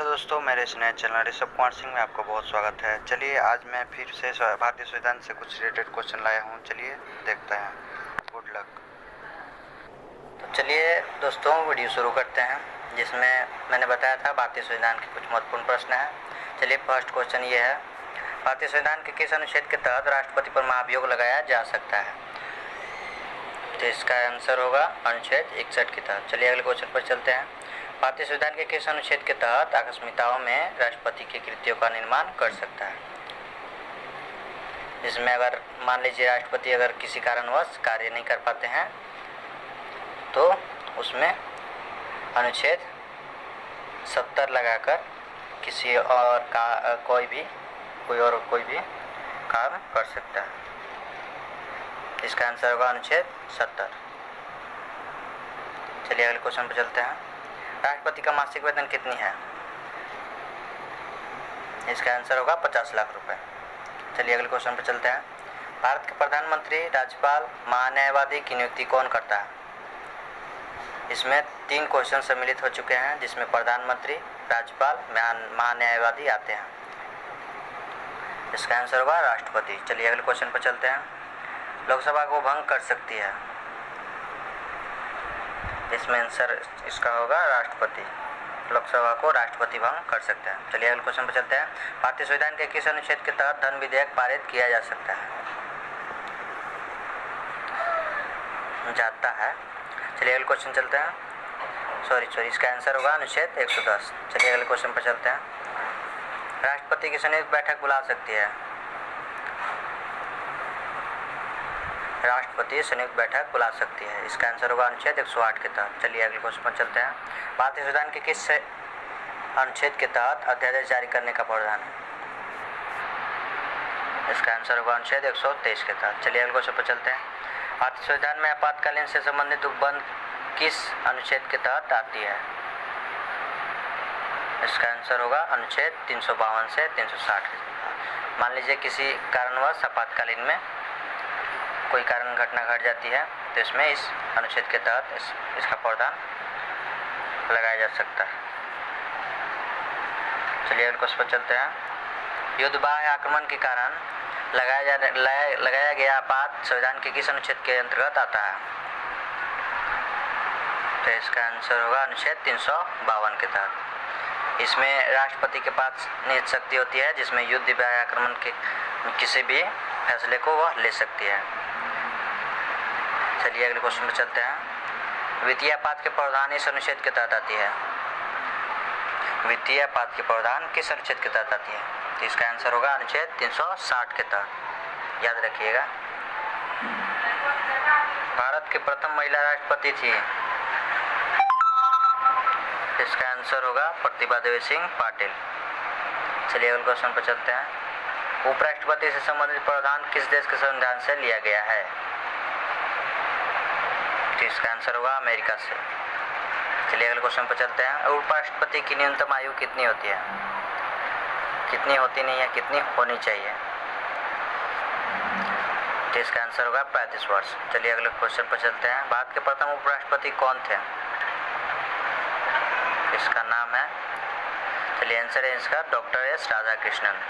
Hello दोस्तों, मेरे इस नए चैनल ऋषभ कुमार सिंह में आपका बहुत स्वागत है। चलिए आज मैं फिर से भारतीय संविधान से कुछ रिलेटेड क्वेश्चन लाया हूँ। चलिए देखते हैं। Good luck. तो चलिए दोस्तों वीडियो शुरू करते हैं, जिसमें मैंने बताया था भारतीय संविधान के कुछ महत्वपूर्ण प्रश्न हैं। चलिए फर्स्ट क्वेश्चन ये है, भारतीय संविधान के किस अनुच्छेद के तहत राष्ट्रपति पर महाभियोग लगाया जा सकता है? तो इसका आंसर होगा अनुच्छेद 61 के तहत। चलिए अगले क्वेश्चन पर चलते हैं। भारतीय संविधान के किस अनुच्छेद के तहत आकस्मिकताओं में राष्ट्रपति की कृतियों का निर्माण कर सकता है? इसमें अगर मान लीजिए राष्ट्रपति अगर किसी कारणवश कार्य नहीं कर पाते हैं तो उसमें अनुच्छेद 70 लगाकर किसी और का कोई भी काम कर सकता है। इसका आंसर होगा अनुच्छेद 70। चलिए अगले क्वेश्चन पर चलते हैं। राष्ट्रपति का मासिक वेतन कितनी है? इसका आंसर होगा 50 लाख रुपए। चलिए अगले क्वेश्चन पर चलते हैं। भारत के प्रधानमंत्री, राज्यपाल, महान्यायवादी की नियुक्ति कौन करता है? इसमें 3 क्वेश्चन सम्मिलित हो चुके हैं, जिसमें प्रधानमंत्री, राज्यपाल, महान्यायवादी आते हैं। इसका आंसर होगा राष्ट्रपति। चलिए अगले क्वेश्चन पर चलते हैं। लोकसभा को भंग कर सकती है? इसमें आंसर इसका होगा राष्ट्रपति। लोकसभा को राष्ट्रपति भंग कर सकते हैं। चलिए अगले क्वेश्चन पर चलते हैं। भारतीय संविधान के किस अनुच्छेद के तहत धन विधेयक पारित किया जा सकता है? जाता है। चलिए अगले क्वेश्चन चलते हैं। सॉरी इसका आंसर होगा अनुच्छेद 110। चलिए अगले क्वेश्चन पर चलते हैं। राष्ट्रपति की संयुक्त बैठक बुला सकती है? राष्ट्रपति संयुक्त बैठक बुला सकती है। इसका आंसर होगा अनुच्छेद 108 के तहत। चलिए अगले क्वेश्चन पर चलते हैं। भारतीय संविधान के किस अनुच्छेद के तहत अध्यादेश जारी करने का प्रावधान है? इसका आंसर होगा अनुच्छेद 123 के तहत। चलिए अगले क्वेश्चन पर चलते हैं। भारतीय संविधान में आपातकालीन से संबंधित उपबंध किस अनुच्छेद के तहत आती है? इसका आंसर होगा अनुच्छेद 352 से 360 के तहत। मान लीजिए किसी कारणवश आपातकालीन में कोई कारण घटना घट जाती है तो इसमें इस अनुच्छेद के तहत इसका प्रावधान लगाया जा सकता है। चलिए अगले क्वेश्चन पर चलते हैं। युद्ध बाह्य आक्रमण के कारण लगाया गया आपात संविधान के किस अनुच्छेद के अंतर्गत आता है? तो इसका आंसर होगा अनुच्छेद 352 के तहत। इसमें राष्ट्रपति के पास निहित शक्ति होती है, जिसमें युद्ध बाह्य आक्रमण के किसी भी फैसले को वह ले सकती है। चलिए अगले क्वेश्चन पर चलते हैं। वित्तीय आपात के प्रावधान इस अनुच्छेद के तहत आती है? वित्तीय आपात के प्रावधान किस अनुच्छेद के तहत आती है? तो इसका आंसर होगा अनुच्छेद 360 के तहत। याद रखिएगा। भारत की प्रथम महिला राष्ट्रपति थी? इसका आंसर होगा प्रतिभा देवी सिंह पाटिल। चलिए अगले क्वेश्चन पर चलते हैं। उपराष्ट्रपति से संबंधित प्रावधान किस देश के संविधान से लिया गया है? इसका आंसर होगा अमेरिका से। चलिए अगले क्वेश्चन पर चलते हैं। उपराष्ट्रपति की न्यूनतम आयु कितनी होती है? कितनी होती नहीं है, कितनी होनी चाहिए? तो इसका आंसर होगा 35 वर्ष। चलिए अगले क्वेश्चन पर चलते हैं। भारत के प्रथम उपराष्ट्रपति कौन थे? इसका नाम है, चलिए आंसर है इसका डॉक्टर एस राधाकृष्णन।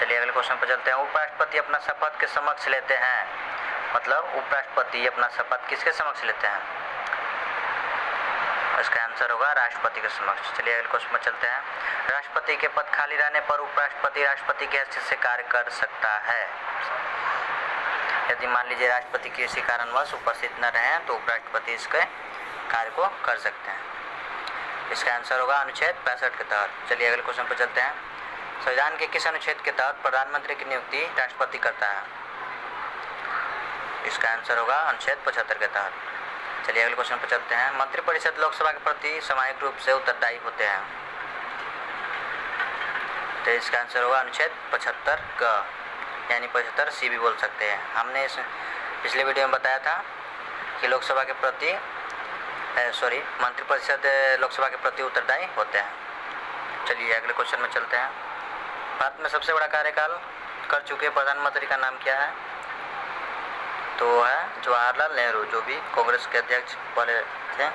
चलिए अगले क्वेश्चन पर चलते हैं। उपराष्ट्रपति अपना शपथ के समक्ष लेते हैं? मतलब उपराष्ट्रपति अपना शपथ किसके समक्ष लेते हैं? इसका आंसर होगा राष्ट्रपति के समक्ष। चलिए अगले क्वेश्चन में चलते हैं। राष्ट्रपति के पद खाली रहने पर उपराष्ट्रपति राष्ट्रपति की हैसियत से कार्य कर सकता है? यदि मान लीजिए राष्ट्रपति किसी कारणवश उपस्थित न रहे तो उपराष्ट्रपति इसके कार्य को कर सकते हैं। इसका आंसर होगा अनुच्छेद 65 के तहत। चलिए अगले क्वेश्चन पर चलते हैं। संविधान के किस अनुच्छेद के तहत प्रधानमंत्री की नियुक्ति राष्ट्रपति करता है? इसका आंसर होगा अनुच्छेद 75 के तहत। चलिए अगले क्वेश्चन पर चलते हैं। मंत्रिपरिषद लोकसभा के प्रति सामाजिक रूप से उत्तरदायी होते हैं? तो इसका आंसर होगा अनुच्छेद 75 क, यानी 75 सी भी बोल सकते हैं। हमने इस पिछले वीडियो में बताया था कि लोकसभा के प्रति मंत्रिपरिषद लोकसभा के प्रति उत्तरदायी होते हैं। चलिए अगले क्वेश्चन में चलते हैं। भारत में सबसे बड़ा कार्यकाल कर चुके प्रधानमंत्री का नाम क्या है? तो वो है जवाहरलाल नेहरू, जो भी कांग्रेस के अध्यक्ष पहले थे।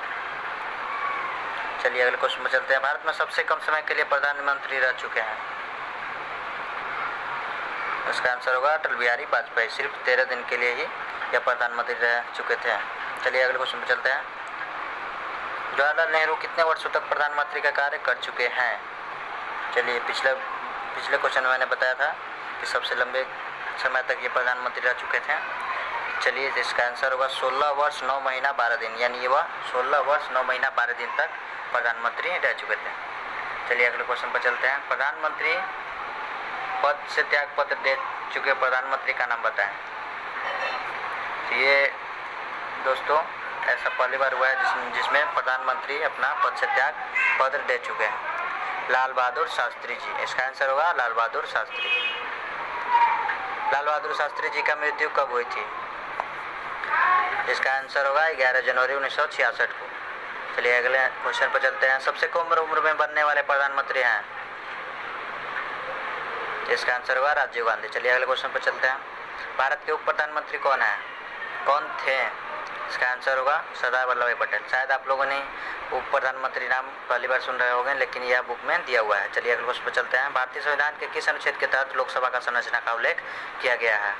चलिए अगले क्वेश्चन में चलते हैं। भारत में सबसे कम समय के लिए प्रधानमंत्री रह चुके हैं? इसका आंसर होगा अटल बिहारी वाजपेयी। सिर्फ 13 दिन के लिए ही यह प्रधानमंत्री रह चुके थे। चलिए अगले क्वेश्चन पर चलते हैं। जवाहरलाल नेहरू कितने वर्षों तक प्रधानमंत्री का कार्य कर चुके हैं? चलिए पिछले क्वेश्चन में मैंने बताया था कि सबसे लंबे समय तक ये प्रधानमंत्री रह चुके थे। चलिए इसका आंसर होगा 16 वर्ष 9 महीना 12 दिन, यानी ये वह 16 वर्ष 9 महीना 12 दिन तक प्रधानमंत्री रह चुके थे। चलिए अगले क्वेश्चन पर चलते हैं। प्रधानमंत्री पद से त्याग पत्र दे चुके प्रधानमंत्री का नाम बताएं। ये दोस्तों ऐसा पहली बार हुआ है जिसमें प्रधानमंत्री अपना पद से त्याग पत्र दे चुके हैं। लाल बहादुर शास्त्री जी। इसका आंसर होगा लाल बहादुर शास्त्री। लाल बहादुर शास्त्री जी का मृत्यु कब हुई थी? इसका आंसर होगा 11 जनवरी 1966 को। चलिए अगले क्वेश्चन पर चलते हैं। सबसे कम उम्र में बनने वाले प्रधानमंत्री हैं? इसका आंसर होगा राजीव गांधी। चलिए अगले क्वेश्चन पर चलते हैं। भारत के उप प्रधानमंत्री कौन थे? इसका आंसर होगा सरदार वल्लभ भाई पटेल। शायद आप लोगों ने उप प्रधानमंत्री नाम पहली बार सुन रहे होंगे, लेकिन यह बुक में दिया हुआ है। चलिए अगले क्वेश्चन पर चलते हैं। भारतीय संविधान के किस अनुच्छेद के तहत लोकसभा का संरचना का उल्लेख किया गया है?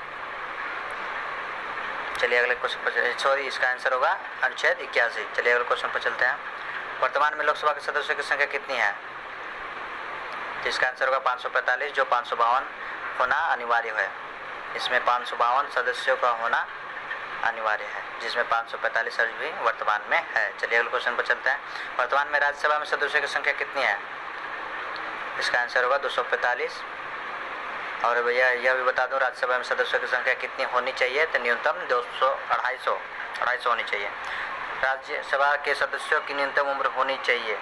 चलिए अगले क्वेश्चन पर इसका आंसर होगा अनुच्छेद 81। चलिए अगले क्वेश्चन पर चलते हैं। वर्तमान में लोकसभा के सदस्यों की संख्या कितनी है? तो इसका आंसर होगा 545, जो 552 होना अनिवार्य है। इसमें 552 सदस्यों का होना अनिवार्य है, जिसमें 545 अभी वर्तमान में है। चलिए अगले क्वेश्चन पर चलते हैं। वर्तमान में राज्यसभा में सदस्यों की संख्या कितनी है? इसका आंसर होगा 245। और भैया यह भी बता दूं, राज्यसभा में सदस्यों की संख्या कितनी होनी चाहिए? तो न्यूनतम 250 होनी चाहिए। राज्यसभा के सदस्यों की न्यूनतम उम्र होनी चाहिए।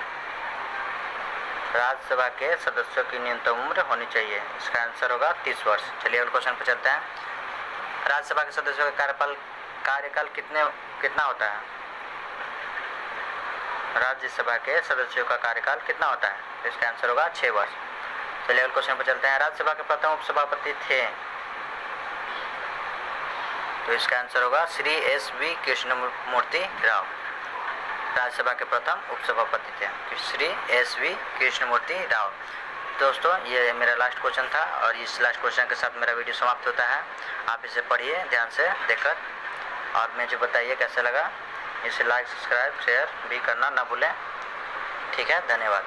राज्यसभा के सदस्यों की न्यूनतम उम्र होनी चाहिए। इसका आंसर होगा 30 वर्ष। चलिए अगले क्वेश्चन पर चलते हैं। राज्यसभा के सदस्यों का कार्यकाल कितना होता है? राज्यसभा के सदस्यों का कार्यकाल कितना होता है? इसका आंसर होगा 6 वर्ष। चलिए अगले क्वेश्चन पर चलते हैं। राज्यसभा के प्रथम उपसभापति थे? तो इसका आंसर होगा श्री SV कृष्णमूर्ति राव। राज्यसभा के प्रथम उपसभापति थे श्री SV कृष्णमूर्ति राव। दोस्तों ये मेरा लास्ट क्वेश्चन था और इस लास्ट क्वेश्चन के साथ मेरा वीडियो समाप्त होता है। आप इसे पढ़िए ध्यान से देखकर और मुझे बताइए कैसा लगा। इसे लाइक, सब्सक्राइब, शेयर भी करना ना भूलें। ठीक है, धन्यवाद।